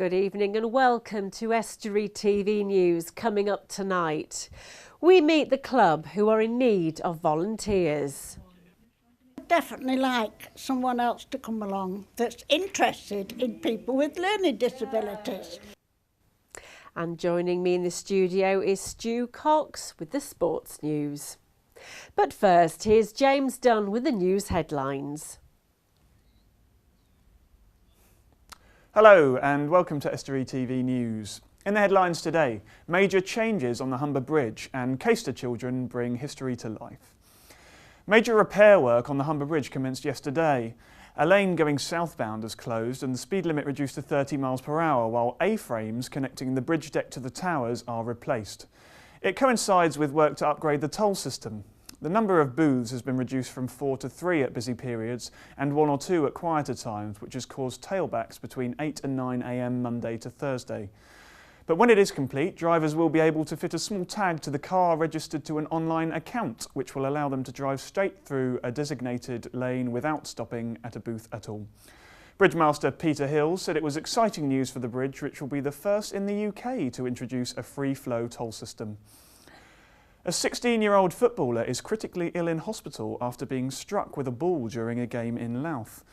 Good evening and welcome to Estuary TV News. Coming up tonight, we meet the club who are in need of volunteers. I'd definitely like someone else to come along that's interested in people with learning disabilities. And joining me in the studio is Stu Cox with the sports news. But first, here's James Dunn with the news headlines. Hello and welcome to Estuary TV News. In the headlines today, major changes on the Humber Bridge and Caister children bring history to life. Major repair work on the Humber Bridge commenced yesterday. A lane going southbound is closed and the speed limit reduced to 30 miles per hour, while A-frames connecting the bridge deck to the towers are replaced. It coincides with work to upgrade the toll system. The number of booths has been reduced from 4 to 3 at busy periods and 1 or 2 at quieter times, which has caused tailbacks between 8 and 9 a.m. Monday to Thursday. But when it is complete, drivers will be able to fit a small tag to the car registered to an online account, which will allow them to drive straight through a designated lane without stopping at a booth at all. Bridgemaster Peter Hill said it was exciting news for the bridge, which will be the first in the UK to introduce a free-flow toll system. A 16-year-old footballer is critically ill in hospital after being struck with a ball during a game in Louth.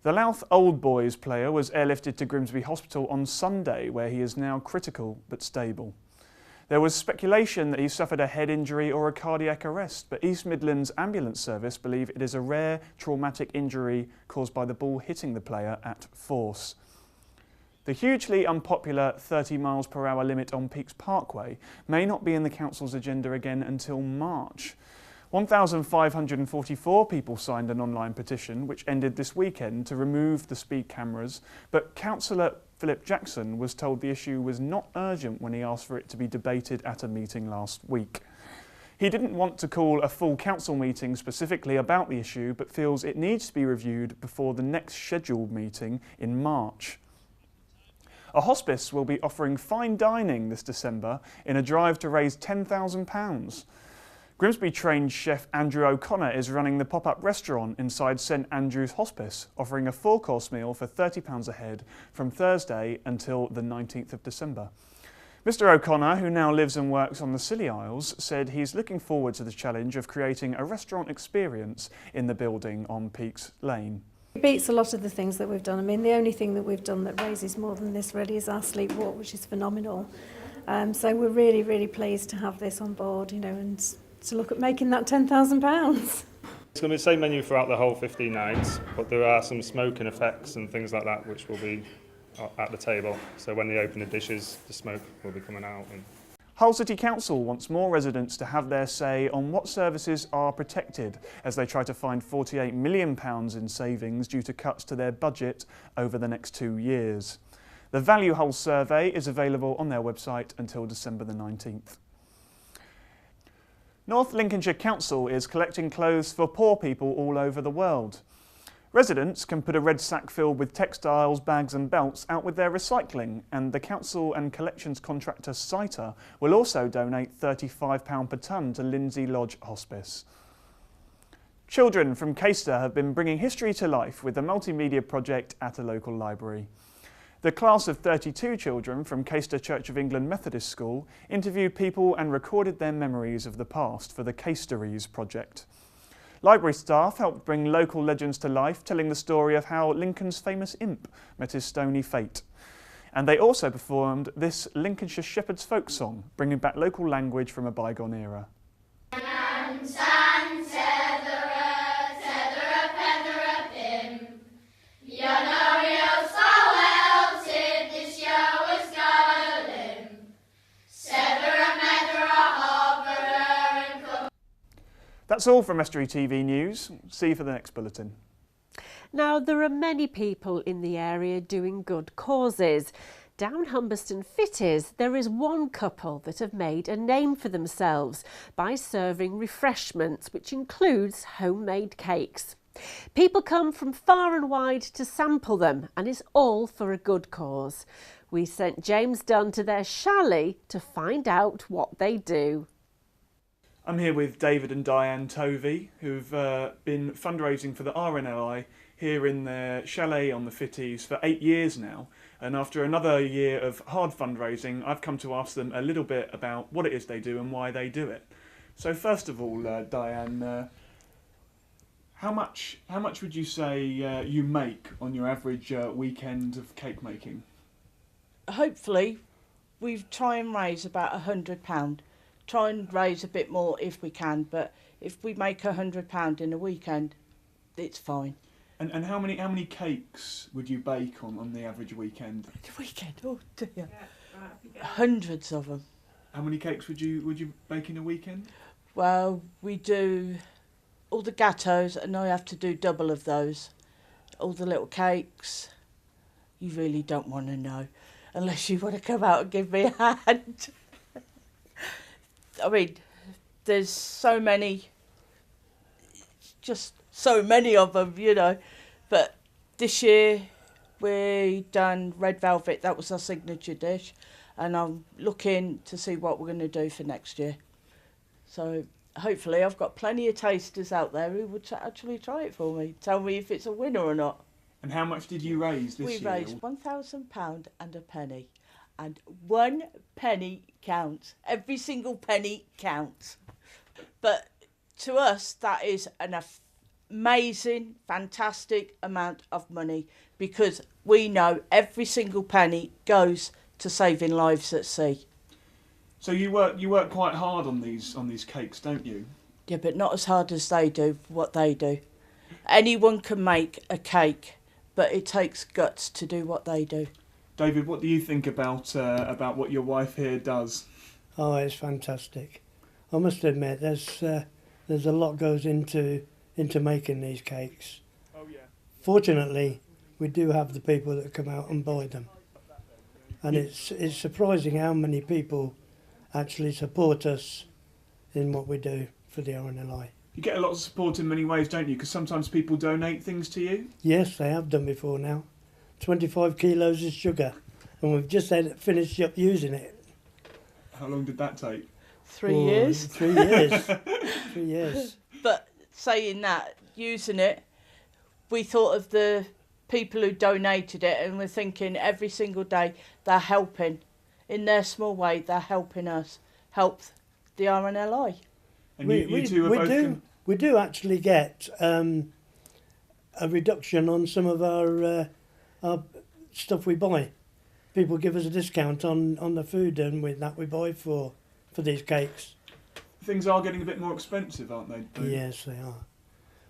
The Louth Old Boys player was airlifted to Grimsby Hospital on Sunday, where he is now critical but stable. There was speculation that he suffered a head injury or a cardiac arrest, but East Midlands Ambulance Service believe it is a rare traumatic injury caused by the ball hitting the player at force. The hugely unpopular 30 miles per hour limit on Peaks Parkway may not be in the council's agenda again until March. 1,544 people signed an online petition which ended this weekend to remove the speed cameras, but Councillor Philip Jackson was told the issue was not urgent when he asked for it to be debated at a meeting last week. He didn't want to call a full council meeting specifically about the issue, but feels it needs to be reviewed before the next scheduled meeting in March. A hospice will be offering fine dining this December in a drive to raise £10,000. Grimsby-trained chef Andrew O'Connor is running the pop-up restaurant inside St Andrew's Hospice, offering a 4-course meal for £30 a head from Thursday until the 19th of December. Mr O'Connor, who now lives and works on the Scilly Isles, said he's looking forward to the challenge of creating a restaurant experience in the building on Peaks Lane. It beats a lot of the things that we've done. I mean, the only thing that we've done that raises more than this really is our sleep walk, which is phenomenal. So we're really, really pleased to have this on board, you know, and to look at making that £10,000. It's going to be the same menu throughout the whole 15 nights, but there are some smoking effects and things like that which will be at the table. So when they open the dishes, the smoke will be coming out. Hull City Council wants more residents to have their say on what services are protected as they try to find £48 million in savings due to cuts to their budget over the next 2 years. The Value Hull survey is available on their website until December the 19th. North Lincolnshire Council is collecting clothes for poor people all over the world. Residents can put a red sack filled with textiles, bags and belts out with their recycling, and the council and collections contractor Citer will also donate £35 per tonne to Lindsay Lodge Hospice. Children from Caister have been bringing history to life with a multimedia project at a local library. The class of 32 children from Caister Church of England Methodist School interviewed people and recorded their memories of the past for the Caisteries project. Library staff helped bring local legends to life, telling the story of how Lincoln's famous imp met his stony fate. And they also performed this Lincolnshire shepherd's folk song, bringing back local language from a bygone era. That's all from Estuary TV News. See you for the next bulletin. Now, there are many people in the area doing good causes. Down Humberston Fitties, there is one couple that have made a name for themselves by serving refreshments, which includes homemade cakes. People come from far and wide to sample them, and it's all for a good cause. We sent James Dunn to their chalet to find out what they do. I'm here with David and Diane Tovey, who've been fundraising for the RNLI here in their chalet on the Fitties for 8 years now. And after another year of hard fundraising, I've come to ask them a little bit about what it is they do and why they do it. So first of all, Diane, how much would you say you make on your average weekend of cake making? Hopefully, we try and raise about £100. Try and raise a bit more if we can, but if we make £100 in a weekend, it's fine. And how many cakes would you bake on the average weekend? The weekend, oh dear, hundreds of them. How many cakes would you bake in a weekend? Well, we do all the gâteaux, and I have to do double of those. All the little cakes, you really don't want to know, unless you want to come out and give me a hand. I mean, there's so many, just so many of them, you know. But this year we done red velvet. That was our signature dish, and I'm looking to see what we're going to do for next year. So hopefully I've got plenty of tasters out there who would actually try it for me, tell me if it's a winner or not. And how much did you raise this year? We raised £1,000 and a penny, and 1 penny counts. Every single penny counts. But to us, that is an amazing, fantastic amount of money, because we know every single penny goes to saving lives at sea. So you work quite hard on these cakes, don't you? Yeah, but not as hard as they do what they do. Anyone can make a cake, but it takes guts to do what they do. David, what do you think about what your wife here does? Oh, it's fantastic. I must admit, there's a lot goes into making these cakes. Oh yeah. Fortunately, we do have the people that come out and buy them, and it's surprising how many people actually support us in what we do for the RNLI. You get a lot of support in many ways, don't you? Because sometimes people donate things to you. Yes, they have done before now. 25 kilos of sugar, and we've just finished up using it. How long did that take? 3 years. 3 years. 3 years. But saying that, using it, we thought of the people who donated it, and we're thinking every single day they're helping. In their small way, they're helping us help the RNLI. And you two are both... We do actually get a reduction on some of our stuff we buy. People give us a discount on the food and with that we buy for these cakes. Things are getting a bit more expensive, aren't they? Yes, they are.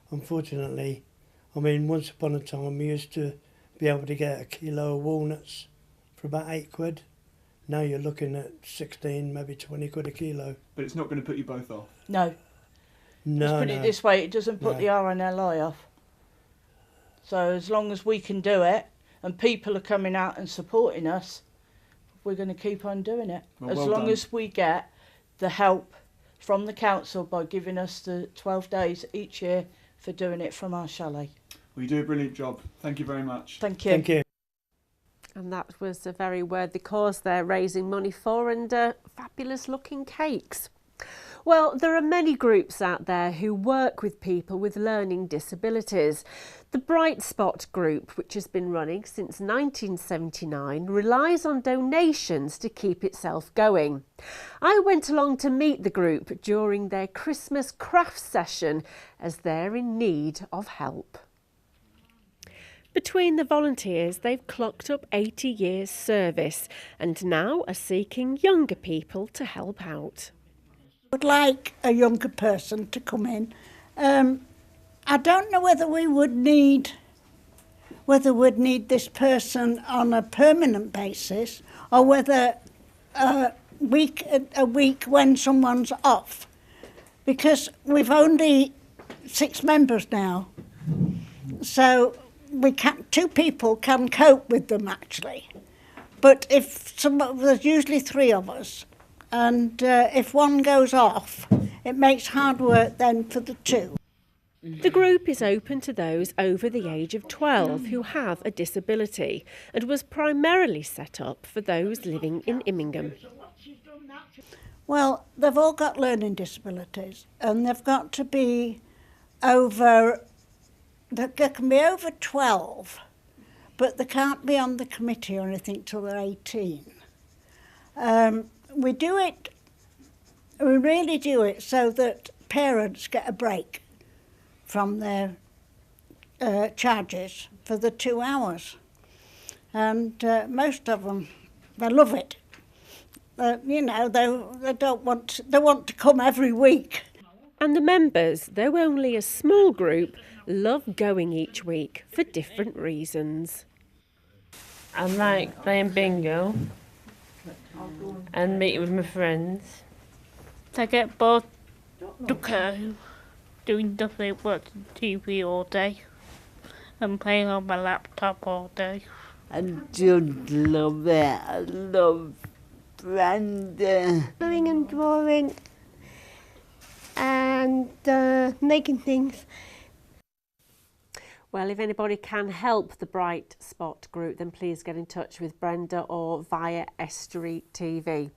Unfortunately, I mean, once upon a time we used to be able to get a kilo of walnuts for about £8. Now you're looking at 16, maybe 20 quid a kilo. But it's not going to put you both off? No. Let's put it this way, it doesn't put the RNLI off. So as long as we can do it, and people are coming out and supporting us, we're going to keep on doing it. Well, as well long done. as we get the help from the council by giving us the 12 days each year for doing it from our chalet. Well, you do a brilliant job. Thank you very much. Thank you. Thank you. And that was a very worthy cause they're raising money for, and fabulous looking cakes. Well, there are many groups out there who work with people with learning disabilities. The Bright Spot group, which has been running since 1979, relies on donations to keep itself going. I went along to meet the group during their Christmas craft session, as they're in need of help. Between the volunteers, they've clocked up 80 years service and now are seeking younger people to help out. Would like a younger person to come in. I don't know whether we'd need this person on a permanent basis, or whether a week when someone's off, because we've only 6 members now, so two people can cope with them actually. But there's usually 3 of us. And if one goes off, it makes hard work then for the 2. The group is open to those over the age of 12 who have a disability, and was primarily set up for those living in Immingham. Well, they've all got learning disabilities, and they've got to be over there can be over 12, but they can't be on the committee or anything till they're 18. We do it, we really do it so that parents get a break from their charges for the 2 hours. And most of them, they love it. You know, they don't want, they want to come every week. And the members, though only a small group, love going each week for different reasons. I like playing bingo and meeting with my friends. I get bored doing nothing, watching TV all day and playing on my laptop all day. I just love it. I love Brenda. Doing and drawing and making things. Well, if anybody can help the Bright Spot group, then please get in touch with Brenda or via Estuary TV.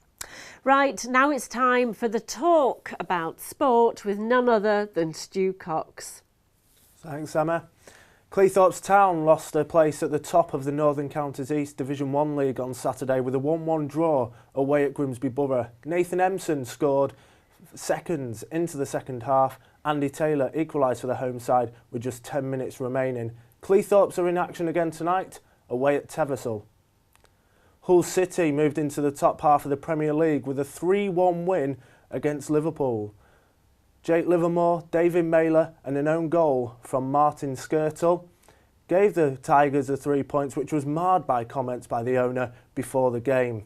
Right, now it's time for the talk about sport with none other than Stu Cox. Thanks, Emma. Cleethorpes Town lost their place at the top of the Northern Counties East Division 1 League on Saturday with a 1-1 draw away at Grimsby Borough. Nathan Empson scored seconds into the second half. Andy Taylor equalised for the home side with just 10 minutes remaining. Cleethorpes are in action again tonight, away at Teversall. Hull City moved into the top half of the Premier League with a 3-1 win against Liverpool. Jake Livermore, David Mailer and an own goal from Martin Skirtle gave the Tigers the 3 points, which was marred by comments by the owner before the game.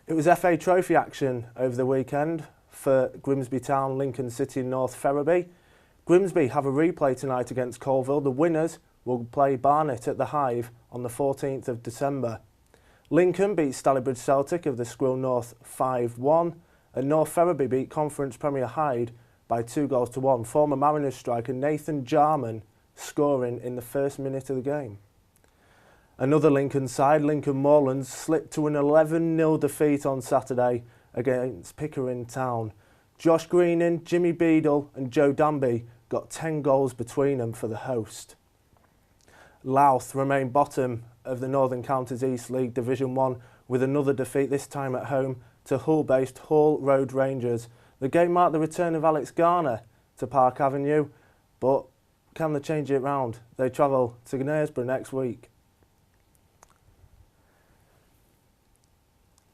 It was FA Trophy action over the weekend for Grimsby Town, Lincoln City and North Ferriby. Grimsby have a replay tonight against Colville. The winners will play Barnet at the Hive on the 14th of December. Lincoln beat Stalybridge Celtic of the Squill North 5-1 and North Ferriby beat Conference Premier Hyde by 2-1. Former Mariners striker Nathan Jarman scoring in the first minute of the game. Another Lincoln side, Lincoln Moorlands, slipped to an 11-0 defeat on Saturday against Pickering Town. Josh Greening, Jimmy Beadle and Joe Danby got 10 goals between them for the host. Louth remained bottom of the Northern Counties East League Division 1 with another defeat, this time at home to Hull-based Hull Road Rangers. The game marked the return of Alex Garner to Park Avenue, but can they change it round? They travel to Knaresborough next week.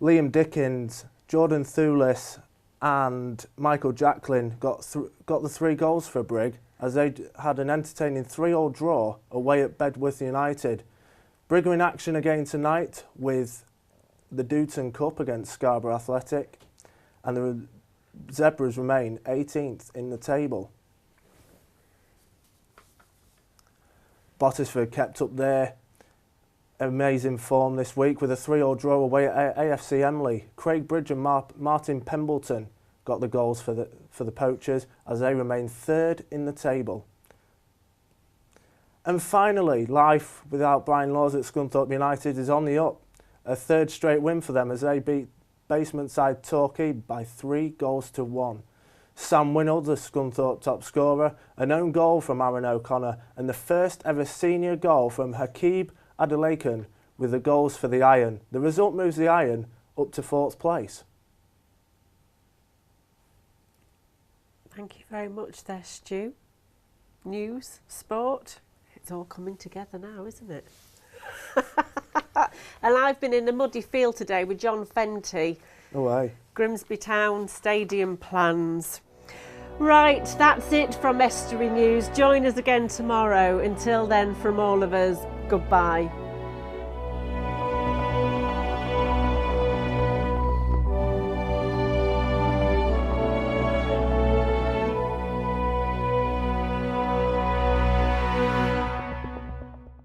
Liam Dickens, Jordan Thulis and Michael Jacklin got the 3 goals for Brig as they had an entertaining 3-3 draw away at Bedworth United. Brig are in action again tonight with the Dooton Cup against Scarborough Athletic, and the Zebras remain 18th in the table. Bottisford kept up their amazing form this week with a 3-3 draw away at AFC Emley. Craig Bridge and Martin Pembleton got the goals for the Poachers as they remain 3rd in the table. And finally, life without Brian Laws at Scunthorpe United is on the up. A 3rd straight win for them as they beat basement side Torquay by 3-1. Sam Winnell, the Scunthorpe top scorer, an own goal from Aaron O'Connor and the first ever senior goal from Hakeeb Adelakan with the goals for the Iron. The result moves the Iron up to 4th place. Thank you very much there, Stu. News, sport, it's all coming together now, isn't it? And I've been in a muddy field today with John Fenty. Away. Grimsby Town Stadium plans. Right, that's it from Estuary News. Join us again tomorrow. Until then, from all of us, goodbye.